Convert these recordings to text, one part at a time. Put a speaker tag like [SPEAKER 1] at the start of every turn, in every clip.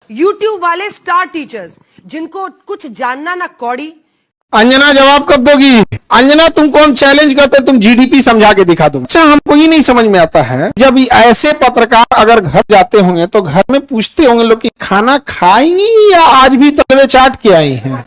[SPEAKER 1] YouTube वाले star teachers जिनको कुछ जानना ना कौड़ी।
[SPEAKER 2] अंजना जवाब कब दोगी? अंजना तुमको हम चैलेंज करते तुम जीडीपी समझा के दिखा दो। अच्छा हमको ही नहीं समझ में आता है, जब ऐसे पत्रकार अगर घर जाते होंगे तो घर में पूछते होंगे लोग कि खाना खाई या आज भी तलवे चाट के आई हैं।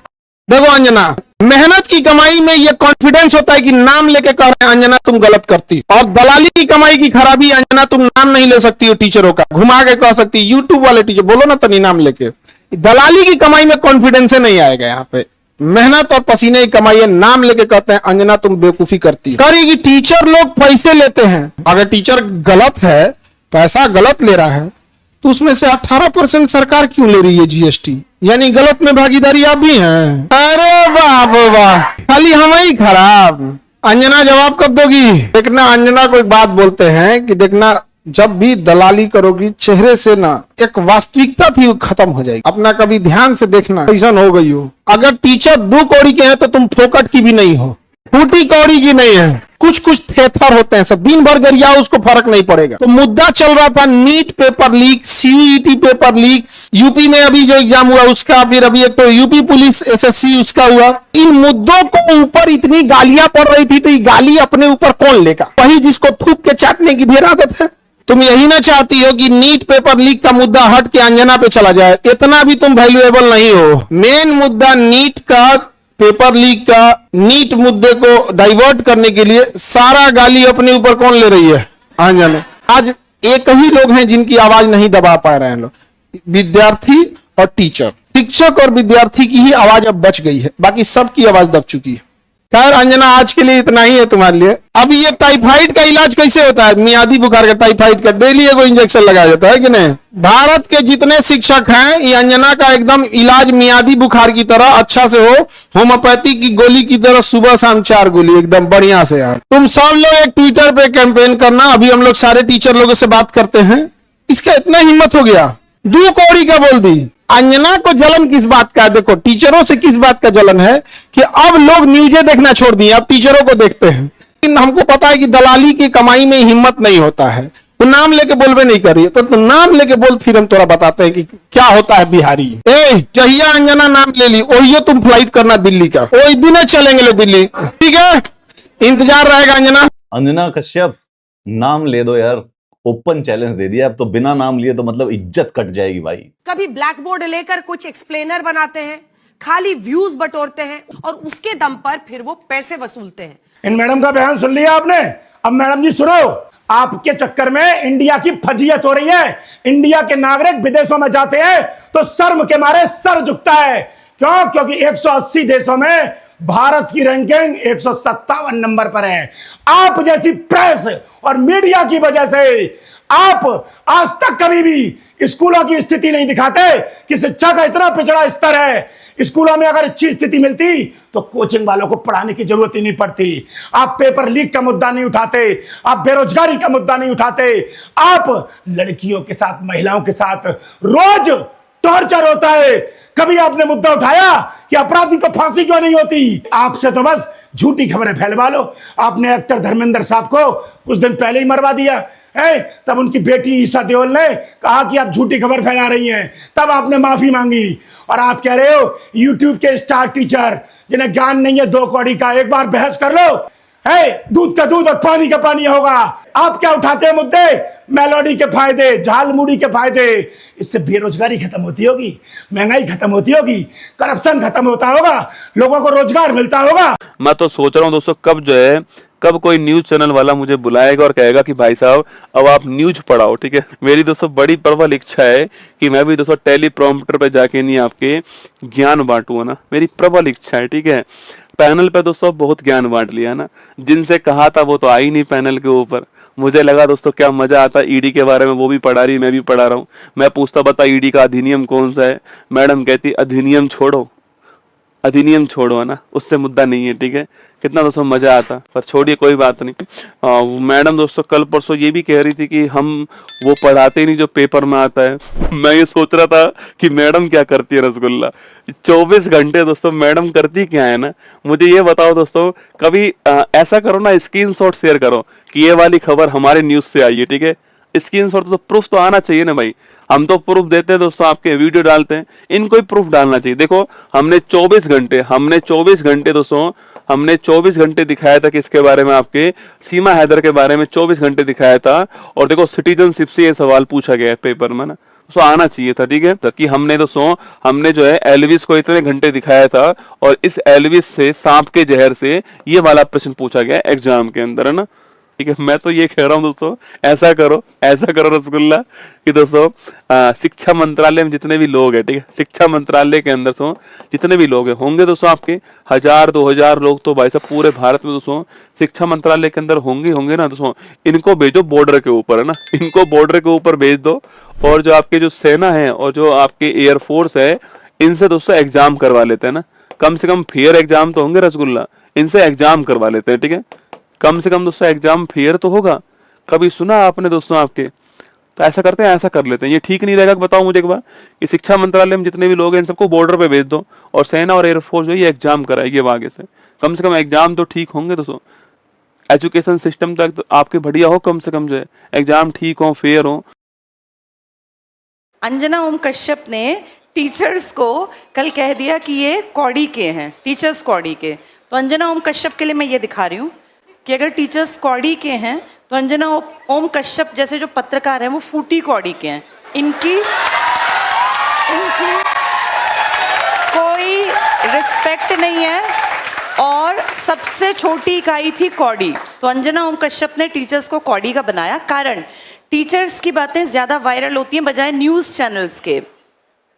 [SPEAKER 2] देखो अंजना, मेहनत की कमाई में ये कॉन्फिडेंस होता है कि नाम लेके कह रहे हैं अंजना तुम गलत करती, और दलाली की कमाई की खराबी अंजना तुम नाम नहीं ले सकती हो टीचरों का, घुमा के कह सकती। यूट्यूब वाले टीचर बोलो ना तनी नाम लेके। दलाली की कमाई में कॉन्फिडेंस नहीं आएगा। यहाँ पे मेहनत और पसीने की कमाई है, नाम लेके कहते हैं अंजना तुम बेवकूफी करती करेगी। टीचर लोग पैसे लेते हैं, अगर टीचर गलत है, पैसा गलत ले रहा है, तो उसमें से 18% सरकार क्यों ले रही है जीएसटी? यानी गलत में भागीदारी आप भी हैं। अरे वाह वाह, खाली हम ही खराब। अंजना जवाब कब दोगी? देखना अंजना को एक बात बोलते हैं कि देखना जब भी दलाली करोगी चेहरे से ना एक वास्तविकता थी वो खत्म हो जाएगी। अपना कभी ध्यान से देखना, ऐसा हो गई हो। अगर टीचर 2 कौड़ी के हैं तो तुम फोकट की भी नहीं हो, फूटी कौड़ी की नहीं है। कुछ कुछ थेथर होते हैं, सब दिन भर गरिया उसको फर्क नहीं पड़ेगा। तो मुद्दा चल रहा था NEET paper leak, CET paper leak, UP में अभी जो एग्जाम हुआ उसका, फिर अभी एक तो यूपी पुलिस एसएससी उसका हुआ। इन मुद्दों को ऊपर इतनी गालियां पड़ रही थी, तो ये गाली अपने ऊपर कौन लेगा? वही जिसको थूक के चाटने की ढेर आदत है। तुम यही ना चाहती हो कि नीट पेपर लीक का मुद्दा हट के अंजना पे चला जाए? इतना भी तुम वैल्यूएबल नहीं हो। मेन मुद्दा नीट का, पेपर लीक का, नीट मुद्दे को डाइवर्ट करने के लिए सारा गाली अपने ऊपर कौन ले रही है? अंजना। आज एक ही लोग हैं जिनकी आवाज नहीं दबा पा रहे हैं लोग, विद्यार्थी और टीचर। शिक्षक और विद्यार्थी की ही आवाज अब बच गई है, बाकी सबकी आवाज दब चुकी है। खैर अंजना आज के लिए इतना ही है तुम्हारे लिए। अब ये टाइफाइड का इलाज कैसे होता है? मियादी बुखार का, टाइफाइड का डेली एगो इंजेक्शन लगाया जाता है कि नहीं? भारत के जितने शिक्षक हैं, ये अंजना का एकदम इलाज मियादी बुखार की तरह अच्छा से हो, होम्योपैथी की गोली की तरह सुबह शाम 4 गोली एकदम बढ़िया से। यार तुम सब लोग एक ट्विटर पे कैंपेन करना, अभी हम लोग सारे टीचर लोगों से बात करते हैं। इसका इतना हिम्मत हो गया, 2 कौड़ी का बोल दी। अंजना को जलन किस बात का है? देखो टीचरों से किस बात का जलन है कि अब लोग न्यूज़ें देखना छोड़ दिए, अब टीचरों को देखते हैं। लेकिन हमको पता है कि दलाली की कमाई में हिम्मत नहीं होता है। तो नाम लेके बोलबे नहीं कर रही है, तो नाम लेके बोल, फिर हम थोड़ा बताते हैं कि क्या होता है बिहारी। जहिया अंजना नाम ले ली वही तुम फ्लाइट करना दिल्ली का, वही दिन चलेंगे ले दिल्ली, ठीक है? इंतजार रहेगा अंजना।
[SPEAKER 3] अंजना कश्यप नाम ले दो यार, ओपन चैलेंज दे दिया। अब तो बिना नाम लिए तो मतलब इज्जत कट जाएगी भाई।
[SPEAKER 1] कभी ब्लैक बोर्ड लेकर कुछ एक्सप्लेनर बनाते हैं, खाली व्यूज बटोरते हैं और उसके दम पर फिर वो पैसे वसूलते हैं।
[SPEAKER 4] इन मैडम का बयान सुन लिया आपने? अब मैडम जी सुनो, आपके चक्कर में इंडिया की फजीयत हो रही है। इंडिया के नागरिक विदेशों में जाते हैं तो शर्म के मारे सर झुकता है। क्यों? क्योंकि 180 देशों में भारत की रैंकिंग 157 नंबर पर है। आप जैसी प्रेस और मीडिया की वजह से आप आज तक कभी भी स्कूलों की स्थिति नहीं दिखाते कि शिक्षा का इतना पिछड़ा स्तर है। स्कूलों में अगर अच्छी स्थिति मिलती तो कोचिंग वालों को पढ़ाने की जरूरत ही नहीं पड़ती। आप पेपर लीक का मुद्दा नहीं उठाते, आप बेरोजगारी का मुद्दा नहीं उठाते, आप लड़कियों के साथ, महिलाओं के साथ रोज टॉर्चर होता है। कभी आपने मुद्दा उठाया कि अपराधी को फांसी क्यों नहीं होती? आपसे तो बस झूठी खबरें फैलवा लो। आपने एक्टर धर्मेंद्र साहब को कुछ दिन पहले ही मरवा दिया है, तब उनकी बेटी ईशा देओल ने कहा कि आप झूठी खबर फैला रही हैं, तब आपने माफी मांगी। और आप कह रहे हो यूट्यूब के स्टार टीचर जिन्हें ज्ञान नहीं है 2 कौड़ी का, एक बार बहस कर लो, है दूध का दूध और पानी का पानी होगा। आप क्या उठाते हैं मुद्दे? मेलोडी के फायदे, झालमुड़ी के फायदे। इससे बेरोजगारी खत्म होती होगी, महंगाई खत्म होती होगी, करप्शन खत्म होता होगा, लोगों को रोजगार मिलता होगा।
[SPEAKER 5] मैं तो सोच रहा हूँ दोस्तों, कब कोई न्यूज चैनल वाला मुझे बुलाएगा और कहेगा कि भाई साहब अब आप न्यूज पढ़ाओ, ठीक है? मेरी दोस्तों बड़ी प्रबल इच्छा है कि मैं भी दोस्तों टेलीप्रॉम्प्टर पे जाके नहीं आपके ज्ञान बांटूंगा ना, मेरी प्रबल इच्छा है, ठीक है? पैनल पे दोस्तों बहुत ज्ञान बांट लिया ना, जिनसे कहा था वो तो आई नहीं पैनल के ऊपर। मुझे लगा दोस्तों क्या मजा आता, ईडी के बारे में वो भी पढ़ा रही, मैं भी पढ़ा रहा हूँ। मैं पूछता बता ईडी का अधिनियम कौन सा है, मैडम कहती अधिनियम छोड़ो, अधिनियम छोड़ो, है ना, उससे मुद्दा नहीं है, ठीक है? कितना दोस्तों मजा आता, पर छोड़िए कोई बात नहीं। मैडम दोस्तों कल परसों ये भी कह रही थी कि हम वो पढ़ाते नहीं जो पेपर में आता है। मैं ये सोच रहा था कि मैडम क्या करती है रसगुल्ला 24 घंटे दोस्तों, मैडम करती क्या है ना, मुझे ये बताओ दोस्तों। कभी ऐसा करो ना, स्क्रीनशॉट शेयर करो कि ये वाली खबर हमारे न्यूज से आई है, ठीक है? स्क्रीनशॉट तो प्रूफ तो आना चाहिए ना भाई। हम तो प्रूफ देते हैं दोस्तों, आपके वीडियो डालते हैं, इनको ही प्रूफ डालना चाहिए। देखो हमने 24 घंटे दोस्तों, हमने 24 घंटे दिखाया था कि इसके बारे में, आपके सीमा हैदर के बारे में 24 घंटे दिखाया था। और देखो सिटीजनशिप से ये सवाल पूछा गया है पेपर में ना, तो आना चाहिए था, ठीक है। तो कि हमने दोस्तों, हमने जो है एल्विस को इतने घंटे दिखाया था, और इस एल्विस से, सांप के जहर से, ये वाला प्रश्न पूछा गया एग्जाम के अंदर, है ना, ठीक है। मैं तो ये कह रहा हूँ दोस्तों, ऐसा करो रसगुल्ला कि दोस्तों शिक्षा मंत्रालय में जितने भी लोग हैं, ठीक है, शिक्षा मंत्रालय के अंदर सो जितने भी लोग हैं होंगे दोस्तों, आपके 1000-2000 लोग तो भाई साहब पूरे भारत में दोस्तों शिक्षा मंत्रालय के अंदर होंगे ना दोस्तों, इनको भेजो बॉर्डर के ऊपर, है ना, इनको बॉर्डर के ऊपर भेज दो, और जो आपके जो सेना है और जो आपके एयरफोर्स है, इनसे दोस्तों एग्जाम करवा लेते हैं ना, कम से कम फेयर एग्जाम तो होंगे रसगुल्ला, इनसे एग्जाम करवा लेते हैं, ठीक है, कम से कम दोस्तों एग्जाम फेयर तो होगा। कभी सुना आपने दोस्तों आपके, तो ऐसा करते हैं, ऐसा कर लेते हैं। ये ठीक नहीं रहेगा, बताओ मुझे एक बार, कि शिक्षा मंत्रालय में जितने भी लोग हैं इन सबको बॉर्डर पे भेज दो, और सेना और एयरफोर्स जो है ये एग्जाम कराएगी अब आगे से, कम से कम एग्जाम तो ठीक होंगे दोस्तों। एजुकेशन सिस्टम तक तो आपके बढ़िया हो, कम से कम जो है एग्जाम ठीक हो, फेयर हो।
[SPEAKER 6] अंजना ओम कश्यप ने टीचर्स को कल कह दिया कि ये कौड़ी के हैं, टीचर्स कौड़ी के। तो अंजना ओम कश्यप के लिए मैं ये दिखा रही हूँ कि अगर टीचर्स कौड़ी के हैं तो अंजना ओम कश्यप जैसे जो पत्रकार हैं वो फूटी कौड़ी के हैं। इनकी कोई रिस्पेक्ट नहीं है, और सबसे छोटी इकाई थी कौड़ी। तो अंजना ओम कश्यप ने टीचर्स को कौड़ी का बनाया, कारण टीचर्स की बातें ज़्यादा वायरल होती हैं बजाय न्यूज़ चैनल्स के।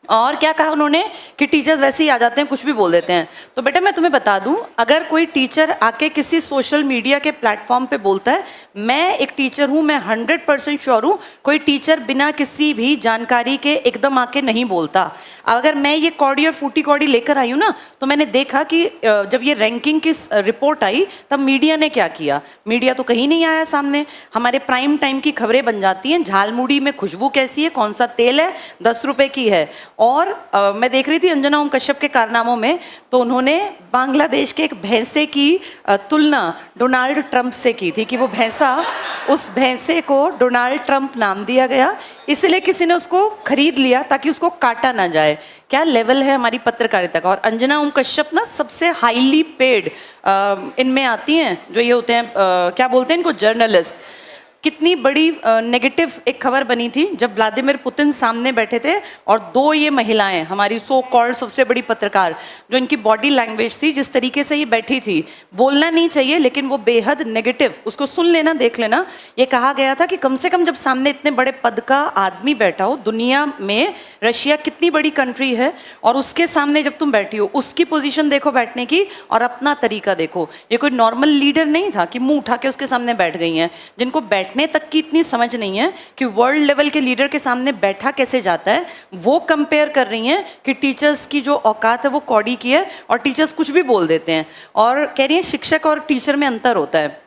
[SPEAKER 6] और क्या कहा उन्होंने कि टीचर्स वैसे ही आ जाते हैं, कुछ भी बोल देते हैं। तो बेटा मैं तुम्हें बता दूं, अगर कोई टीचर आके किसी सोशल मीडिया के प्लेटफॉर्म पे बोलता है, मैं एक टीचर हूं, मैं 100% श्योर हूं, कोई टीचर बिना किसी भी जानकारी के एकदम आके नहीं बोलता। अगर मैं ये कौड़ी और फूटी कौड़ी लेकर आई हूँ ना, तो मैंने देखा कि जब ये रैंकिंग की रिपोर्ट आई तब मीडिया ने क्या किया, मीडिया तो कहीं नहीं आया सामने। हमारे प्राइम टाइम की खबरें बन जाती हैं, झालमुड़ी में खुशबू कैसी है, कौन सा तेल है, 10 रुपए की है। और मैं देख रही थी अंजना ओम कश्यप के कारनामों में, तो उन्होंने बांग्लादेश के एक भैंसे की तुलना डोनाल्ड ट्रंप से की थी, कि वो भैंसा, उस भैंसे को डोनाल्ड ट्रंप नाम दिया गया, इसलिए किसी ने उसको खरीद लिया ताकि उसको काटा ना जाए। क्या लेवल है हमारी पत्रकारिता का। और अंजना ओम कश्यप ना सबसे हाईली पेड इनमें आती हैं, जो ये होते हैं क्या बोलते हैं इनको, जर्नलिस्ट। कितनी बड़ी नेगेटिव एक खबर बनी थी जब व्लादिमीर पुतिन सामने बैठे थे, और दो ये महिलाएं, हमारी सो कॉल्ड सबसे बड़ी पत्रकार, जो इनकी बॉडी लैंग्वेज थी, जिस तरीके से ये बैठी थी, बोलना नहीं चाहिए लेकिन वो बेहद नेगेटिव, उसको सुन लेना, देख लेना। ये कहा गया था कि कम से कम जब सामने इतने बड़े पद का आदमी बैठा हो, दुनिया में रशिया कितनी बड़ी कंट्री है, और उसके सामने जब तुम बैठी हो, उसकी पोजीशन देखो बैठने की और अपना तरीका देखो। ये कोई नॉर्मल लीडर नहीं था कि मुंह उठा के उसके सामने बैठ गई हैं, जिनको बैठने तक की इतनी समझ नहीं है कि वर्ल्ड लेवल के लीडर के सामने बैठा कैसे जाता है। वो कंपेयर कर रही हैं कि टीचर्स की जो औकात है वो कौड़ी की है, और टीचर्स कुछ भी बोल देते हैं, और कह रही हैं शिक्षक और टीचर में अंतर होता है।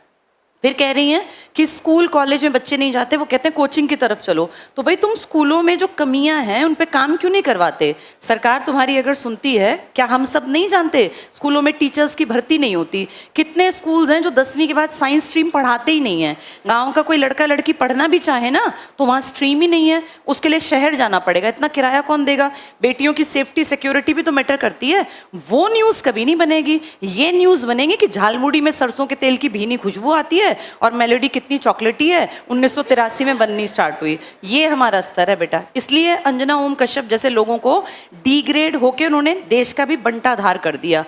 [SPEAKER 6] फिर कह रही हैं कि स्कूल कॉलेज में बच्चे नहीं जाते, वो कहते हैं कोचिंग की तरफ चलो। तो भाई तुम स्कूलों में जो कमियां हैं उन पे काम क्यों नहीं करवाते। सरकार तुम्हारी अगर सुनती है, क्या हम सब नहीं जानते स्कूलों में टीचर्स की भर्ती नहीं होती। कितने स्कूल्स हैं जो 10वीं के बाद साइंस स्ट्रीम पढ़ाते ही नहीं है। गाँव का कोई लड़का लड़की पढ़ना भी चाहे ना तो वहाँ स्ट्रीम ही नहीं है, उसके लिए शहर जाना पड़ेगा, इतना किराया कौन देगा। बेटियों की सेफ्टी सिक्योरिटी भी तो मैटर करती है। वो न्यूज़ कभी नहीं बनेगी। ये न्यूज़ बनेगी कि झालमुड़ी में सरसों के तेल की भीनी खुशबू आती है और मेलोडी कितनी चॉकलेटी है, 1983 में बननी स्टार्ट हुई। ये हमारा स्तर है बेटा। इसलिए अंजना ओम कश्यप जैसे लोगों को डिग्रेड होकर उन्होंने देश का भी बंटाधार कर दिया।